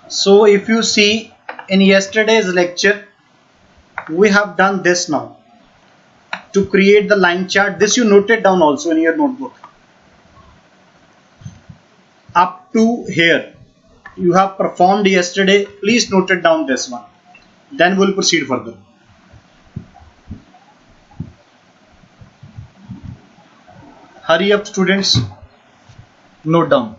So if you see in yesterday's lecture, we have done this now. To create the line chart, this you noted down also in your notebook. Up to here, you have performed yesterday. Please note it down this one. Then we'll proceed further. Hurry up, students. Note down.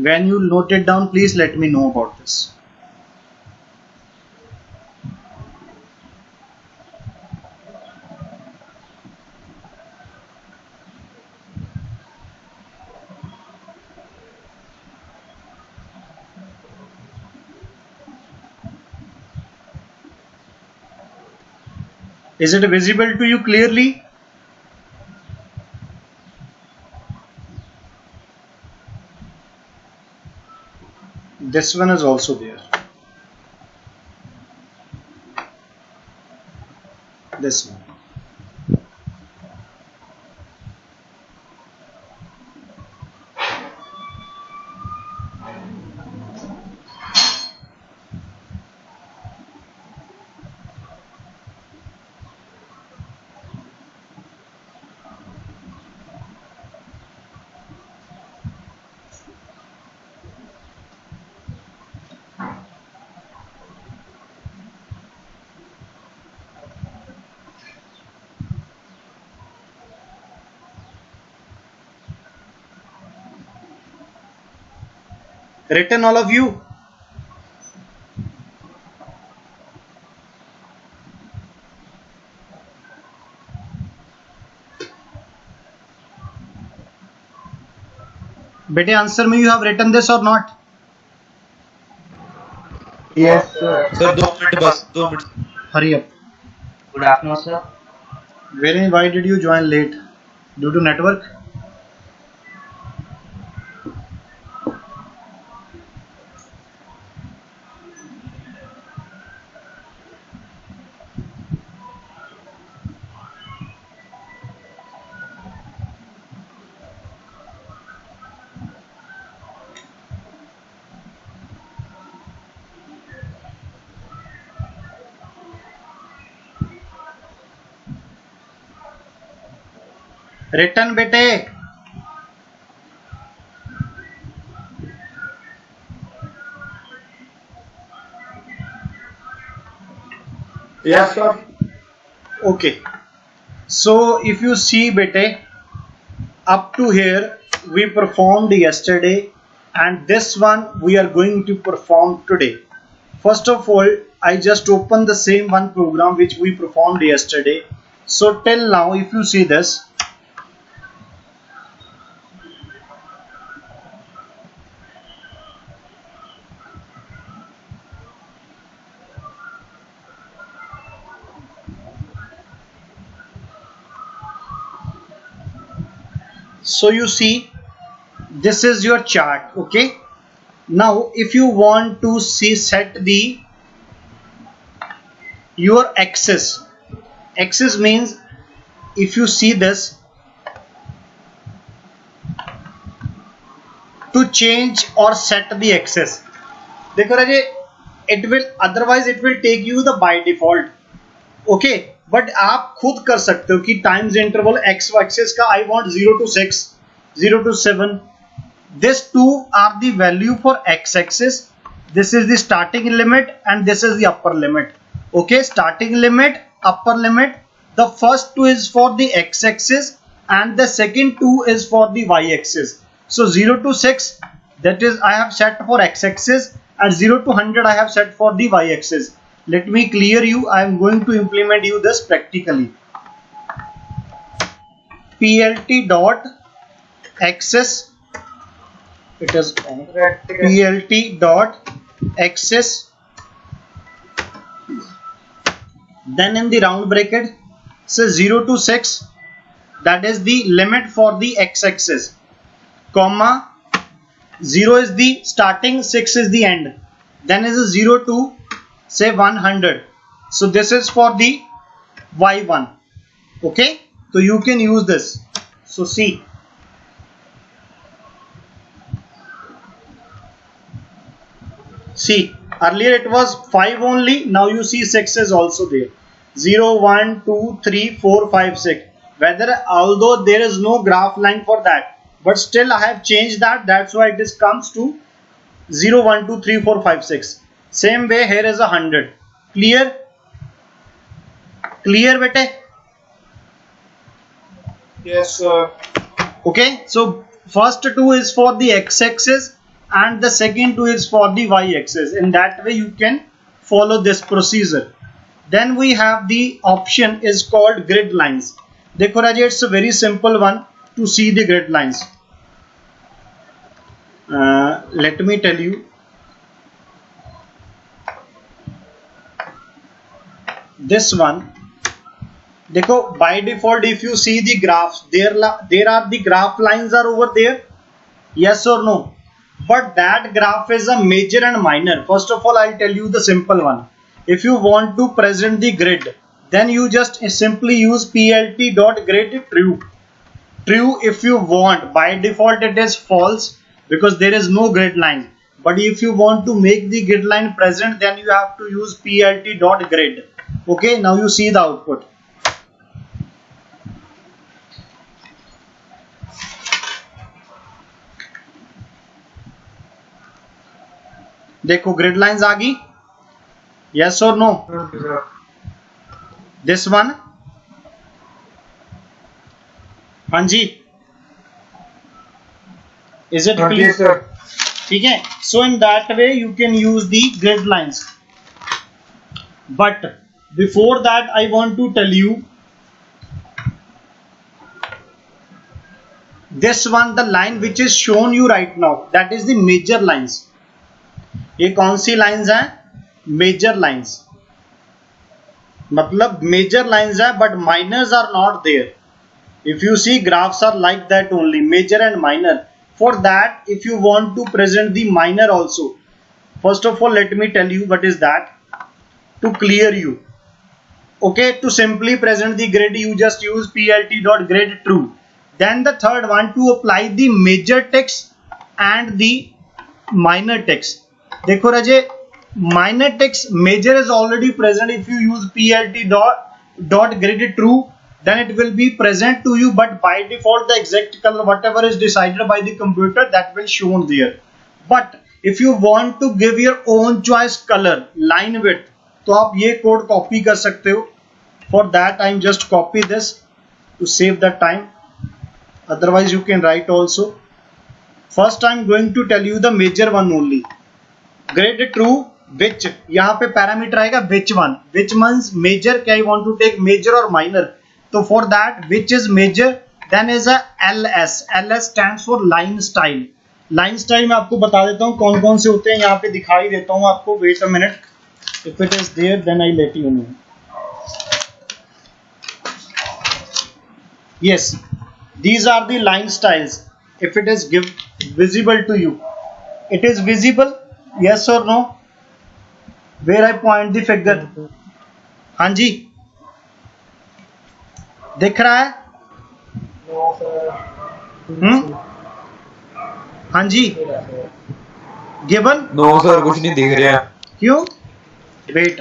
When you note it down, please let me know about this. Is it visible to you clearly? This one is also there. This one. Written all of you? Bete, answer me, you have written this or not? Yes, sir. Sir, 2 minutes बस 2 minutes. Hurry up. Good afternoon, sir. Why did you join late? Due to network? Written, bete. Yes, sir. Okay. So if you see, bete, up to here we performed yesterday, and this one we are going to perform today. First of all, I just open the same one program which we performed yesterday. So till now, if you see this, so you see this is your chart. Okay, now if you want to see set the your axis means, if you see this, to change or set the axis, देखो राजे, it will otherwise it will take you the by default. Okay but आप खुद कर सकते हो कि times interval x axis का I want 0 to 6, 0 to 7. This two are the value for x axis. This is the starting limit and this is the upper limit. Okay, starting limit, upper limit. The first two is for the x axis and the second two is for the y axis. So 0 to 6, that is I have set for x axis, and 0 to 100 I have set for the y axis. Let me clear you. I am going to implement you this practically. PLT dot axis. It is PLT dot axis. Then in the round bracket, say 0 to 6. That is the limit for the x axis, comma 0 is the starting, 6 is the end. Then is a 0 to say 100. So this is for the y1. Okay, so you can use this. So see, earlier it was 5 only, now you see 6 is also there. 0, 1, 2, 3, 4, 5, 6. Whether, although there is no graph line for that, but still I have changed that. That's why it is comes to 0, 1, 2, 3, 4, 5, 6. Same way here is 100. Clear? Clear, bete? Yes, sir. Okay, so first two is for the x-axis and the second two is for the y-axis. In that way you can follow this procedure. Then we have the option is called grid lines. देखो राजे, it's a very simple one to see the grid lines. Let me tell you. This one, देखो, by default if you see the graphs, there are the graph lines are over there, yes or no? But that graph is a major and minor. First of all, I'll tell you the simple one. If you want to present the grid, then you just simply use plt.grid true. True if you want. By default it is false because there is no grid line. But if you want to make the grid line present, then you have to use plt.grid. Okay, now you see the output. देखो grid lines आ गई, yes or no? This one, हाँ जी, is it clear? Yes, sir. ठीक है. So in that way you can use the grid lines. But before that I want to tell you this one, the line which is shown you right now, that is the major lines. ये कौन सी lines हैं? Major lines. मतलब major lines है but minors are not there. If you see, graphs are like that only, major and minor. For that, if you want to present the minor also, first of all let me tell you what is that to clear you. Okay, to simply present the grid you just use plt.grid true. Then the third one, to apply the major text and the minor text. देखो राजे, minor text, major is already present. If you use plt.grid true, then it will be present to you, but by default the exact color whatever is decided by the computer that will shown there. But if you want to give your own choice color, line width, तो आप ये code copy कर सकते हो. For that I am just copy this to save the time. Otherwise you can write also. First I am going to tell you the major one only. Grid true which, यहाँ पे parameter आएगा which one, which means major. क्या you want to take major or minor? तो for that which is major, then is a LS. LS stands for line style. Line style मैं आपको बता देता हूँ कौन कौन से होते हैं, यहाँ पे दिखाई देता हूँ आपको. Wait a minute, if it is there then I let you know. Yes, these are the line styles. If it is visible to you, it is visible, yes or no? Where I point the figure, हाँ जी, दिख रहा है? हाँ जी, given? No, sir, कुछ नहीं दिख रहा. क्यों? वेट,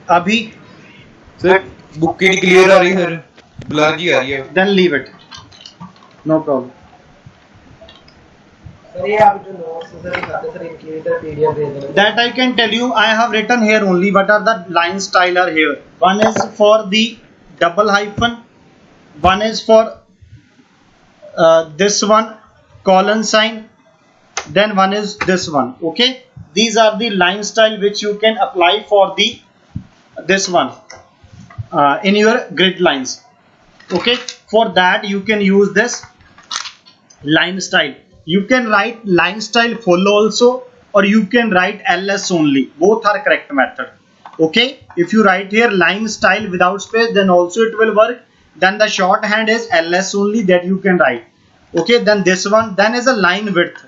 अभी Sir, बुक की नहीं क्लियर आ रही सर, ब्लर की आ रही है. then leave it, no problem. That I can tell you. I have written here only what are the line style are here. One is for the double hyphen, one is for this one colon sign, then one is this one. Okay, these are the line style which you can apply for the this one in your grid lines. Okay, for that you can use this line style. You can write line style follow also, or you can write LS only. Both are correct method. Okay, if you write here line style without space, then also it will work. Then the shorthand is ls only, that you can write. Okay, then this one then is a line width.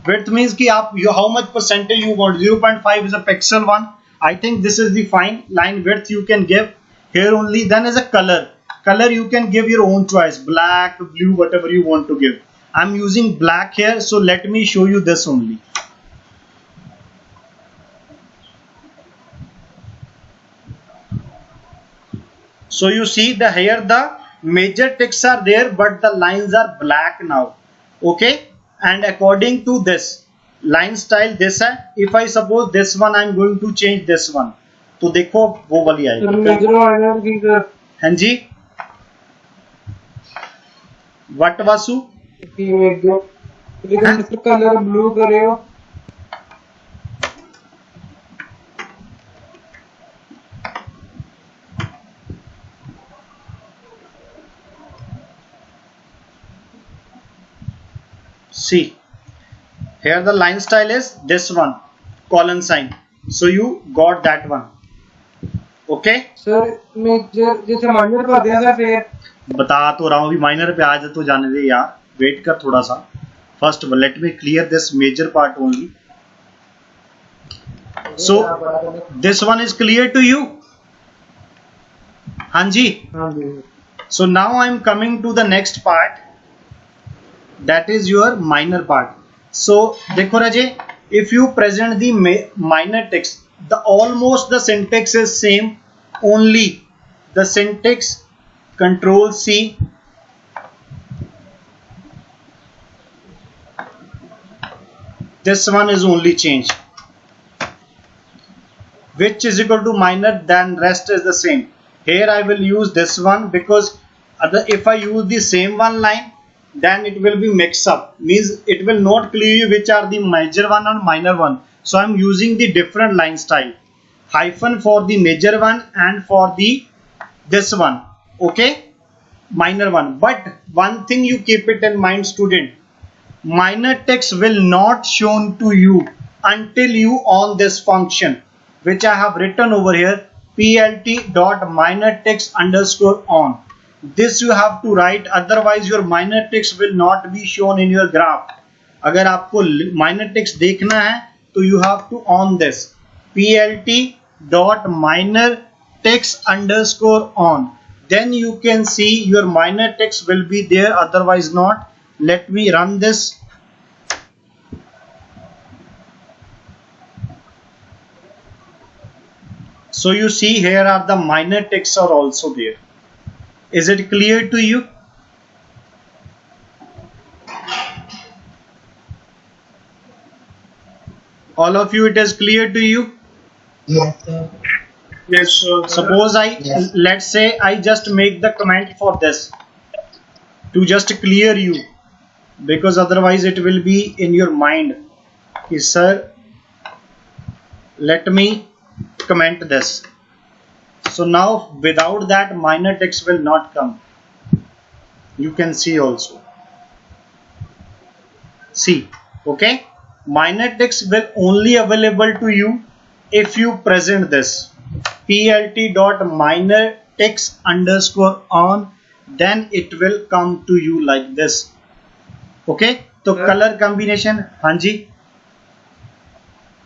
Width means ki how much percentage you want. 0.5 is a pixel one. I think this is the fine line width you can give here only. Then is a color. Color you can give your own choice, black, blue, whatever you want to give. I'm using black here, so let me show you this only. So you see the here the major text are there, but the lines are black now. Okay, and according to this line style this है. If I suppose this one I'm going to change this one, तो देखो वो वाली आएगी. हाँ जी, what Vasu? Colour blue करे हो. See, here the line style is this one, colon sign. So you got that one. Okay, sir major जैसे minor कर दिया सर फिर. बता तो रहा हूँ अभी माइनर पे आ जा तो जाने दे यार, वेट कर थोड़ा सा. First let me clear this major part only. So this one is clear to you? हाँ जी. So now I am coming to the next part, that is your minor part. So देखो राजे, if you present the minor text, the almost the syntax is same, only the syntax control C, this one is only changed, which is equal to minor, then rest is the same. Here I will use this one because if I use the same one line, then it will be mixed up, means it will not clear you which are the major one and minor one. So I am using the different line style, hyphen for the major one and for the this one, okay, minor one. But one thing you keep it in mind, student, minor text will not shown to you until you on this function which I have written over here, plt dot minor text underscore on. This you have to write, otherwise your minor text will not be shown in your graph. अगर आपको minor text देखना है तो you have to on this plt dot minor text underscore on. Then you can see your minor text will be there, otherwise not. Let me run this. So you see here are the minor texts are also there. Is it clear to you? All of you, it is clear to you? Yes sir. Yes sir. Suppose let's say I just make the comment for this to just clear you, because otherwise it will be in your mind. Yes sir, let me comment this. So now without that minor text will not come. You can see also. See, okay, minor text will only available to you if you present this plt dot minor text underscore on, then it will come to you like this. Okay, so color combination. हाँ जी,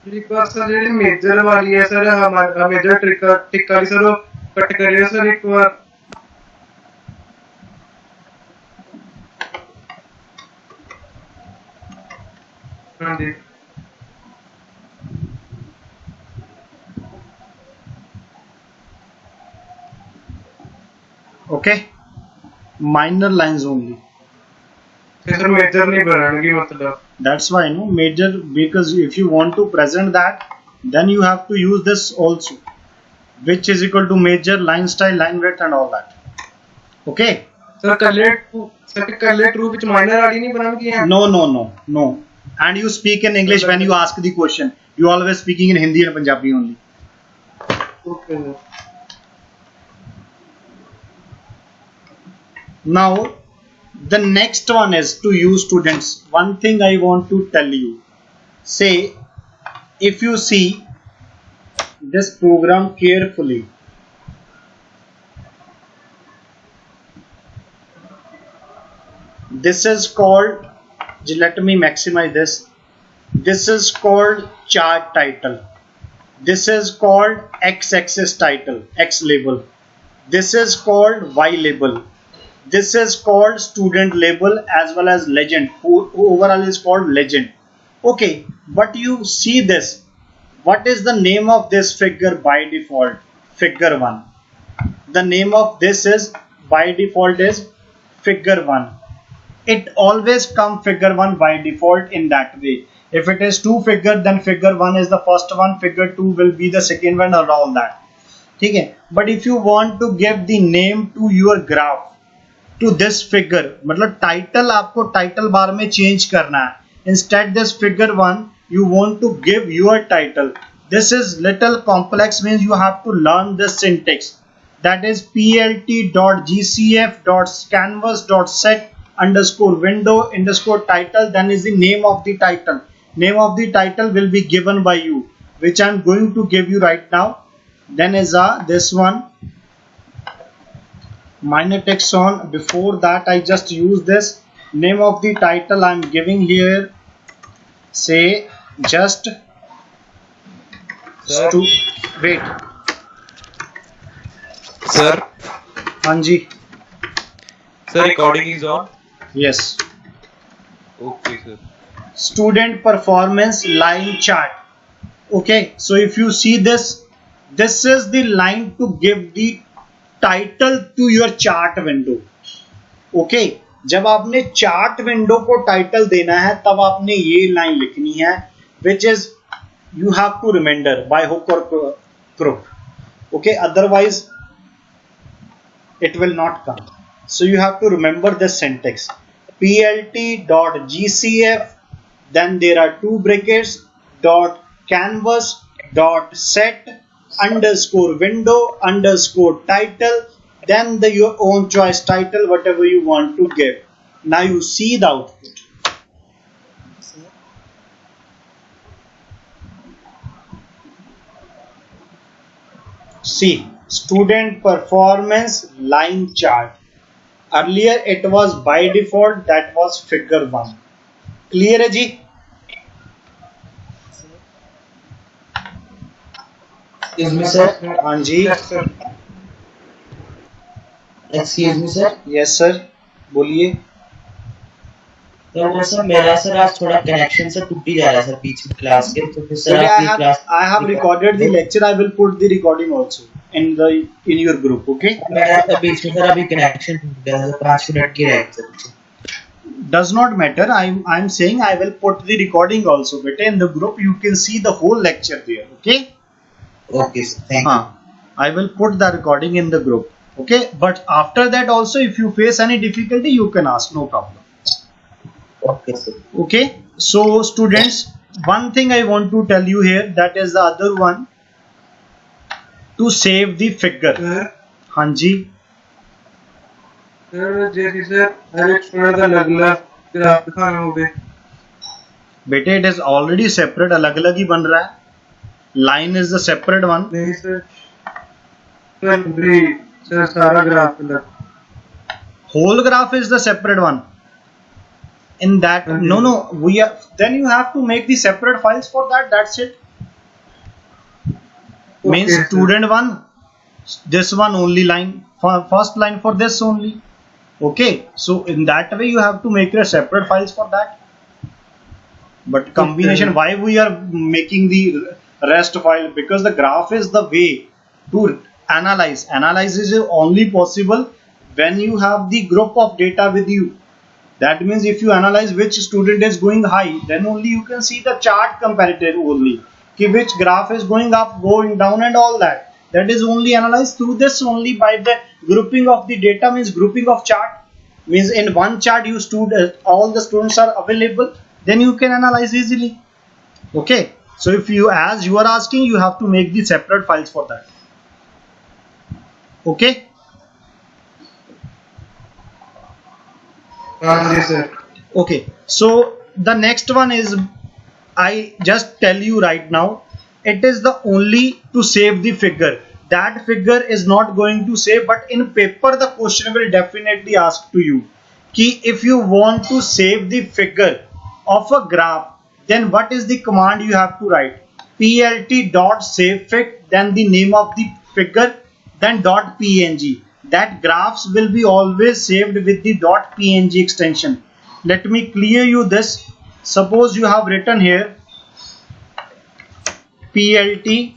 sir ਜਿਹੜੀ major ਵਾਲੀ ਹੈ sir, ਹਮਾਰਾ major ਟਿਕ ਵਾਲੀ sir, ਉਹ ਕੱਟ ਕਰਿਓ sir ਇੱਕ ਵਾਰ. ਹਾਂਜੀ okay, minor lines only. Sir major नहीं बनाएंगे मतलब. That's why no major, because if you want to present that, then you have to use this also, which is equal to major, line style, line width and all that. Okay, sir collect रूप ਵਿੱਚ minor ਵਾਲੀ ਨਹੀਂ ਬਣਾਉਣਗੇ. no, and you speak in English when you ask the question. You always speaking in Hindi and Punjabi only. Okay. Now the next one is to you students, one thing I want to tell you. Say if you see this program carefully. This is called, let me maximize this. This is called chart title. This is called x-axis title, x label. This is called y label. This is called student label as well as legend. Overall is called legend. Okay, but you see this. What is the name of this figure by default? Figure 1. The name of this is by default is figure 1. It always come figure 1 by default in that way. If it is 2 figure, then figure 1 is the first one, figure 2 will be the second one, or all that. Okay? But if you want to give the name to your graph, to this figure, मतलब title आपको title bar में change करना है. Instead this figure 1, you want to give your title. This is little complex, means you have to learn this syntax. That is plt.gcf.canvas.set underscore window underscore title, then is the name of the title. Name of the title will be given by you, which I am going to give you right now. Then is this one, minor text on. Before that I just use this name of the title I am giving here. Say just wait. Sir. Anji. Sir, recording is on. Yes. Okay, sir. Student performance line chart. Okay, so if you see this, this is the line to give the title to your chart window. Okay, जब आपने chart window को title देना है तब आपने ये line लिखनी है, which is you have to remember by hook or crook. Okay, otherwise it will not come. So you have to remember this syntax. plt.gcf, then there are 2 brackets, dot canvas dot set underscore window underscore title, then your own choice title, whatever you want to give. Now you see the output. See, student performance line chart. Earlier it was by default, that was figure 1. Clear है जी? Excuse me, sir. हाँ जी. Excuse me, sir. Yes sir. बोलिए. तो वो sir मेरा sir आज थोड़ा connection से टूट ही जा रहा है सर बीच में क्लास के, तो फिर सर आपकी class I have recorded the lecture. I will put the recording also in your group. Okay. मेरा तो बीच में सर अभी कनेक्शन टूट गया सर, 5 मिनट की रह गई sir. Does not matter. I'm saying I will put the recording also. Beta in the group you can see the whole lecture there. Okay. Okay sir, thank you. I will put the recording in the group. Okay. But after that also, if you face any difficulty, you can ask. No problem. Okay sir. Okay. So students, one thing I want to tell you here, that is the other one, to save the figure. हाँ जी. Sir जैसे sir हर एक student का अलग-अलग graph दिखाना होगा. बेटे it is already separate, अलग अलग ही बन रहा है. Line is the separate one. नहीं सर. सर सारा ग्राफ अलग. Whole graph is the separate one. In that, no, we are, then you have to make the separate files for that. That's it. Means Okay, student 1, this one only line, first line for this only. Okay, so in that way you have to make your separate files for that. But combination, why we are making the rest file? Because the graph is the way to analyze. Analysis is only possible when you have the group of data with you. That means if you analyze which student is going high, then only you can see the chart comparative only. Ki which graph is going up, going down and all that. That is only analyzed through this only by the grouping of the data, means grouping of chart. Means in one chart you all the students are available, then you can analyze easily. Okay. So if you, as you are asking, you have to make the separate files for that. Okay. हाँ sir. Okay, so the next one is, I just tell you right now, it is the only to save the figure. That figure is not going to save, but in paper the question will definitely ask to you कि if you want to save the figure of a graph, then what is the command you have to write? plt.savefig, then the name of the figure, then .png. That graphs will be always saved with the .png extension. Let me clear you this. Suppose you have written here plt.save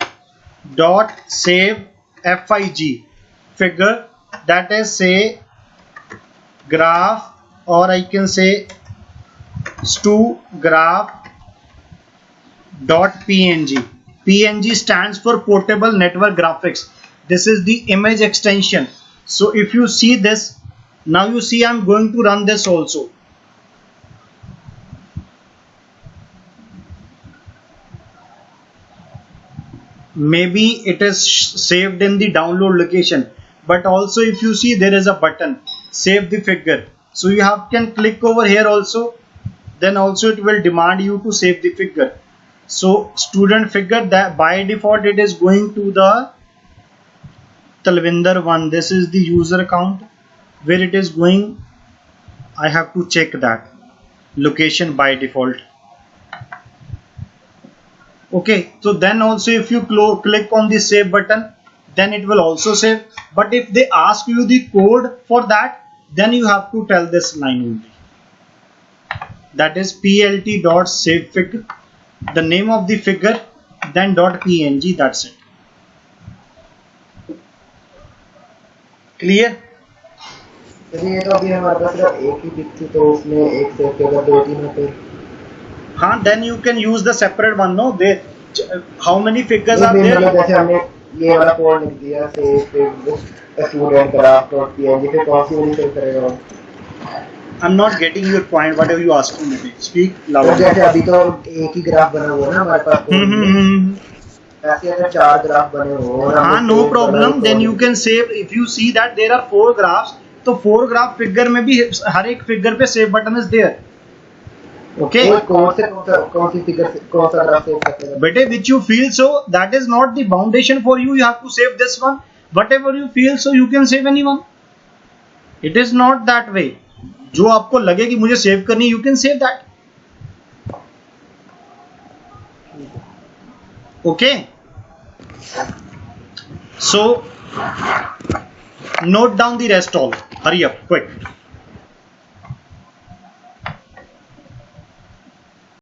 fig figure, that is say graph, or I can say stu graph.png. png stands for portable network graphics. This is the image extension. So if you see this, now you see I'm going to run this also. Maybe it is saved in the download location, but also if you see there is a button save the figure, so you can click over here also, then also it will demand you to save the figure. So student figure, that by default it is going to the Talvinder one. This is the user account where it is going. I have to check that location by default. Okay, so then also if you click on the save button, then it will also save. But if they ask you the code for that, then you have to tell this line only, that is plt.savefig, the name of the figure, then .png. That's it. Clear? ये तो अभी हमारे पास सिर्फ एक ही pick थी, तो उसमें एक सेव फिगर 2-3 होते। हाँ, then you can use the separate one. No, they how many figures are there? जैसे हमने ये वाला कोड लिख दिया save student graph.png, फिर कौन सी वाली सेव करेगा? I'm not getting your point. What are you asking me? Speak तो louder. जैसे अभी तो एक ही ग्राफ बना हुआ है ना हमारे पास, ऐसे अगर 4 ग्राफ बने हो और हाँ, no problem. Then you can save. If you see that there are 4 graphs, तो 4 ग्राफ फिगर में भी हर एक फिगर पे save button is there. Okay. कौन सी फिगर कौन सा ग्राफ सेव करते हैं? बेटे, which you feel so, that is not the foundation for you. You have to save this one. Whatever you feel so, you can save anyone. It is not that way. जो आपको लगे कि मुझे save करनी, you can save that. Okay. So note down the rest all. Hurry up, quick.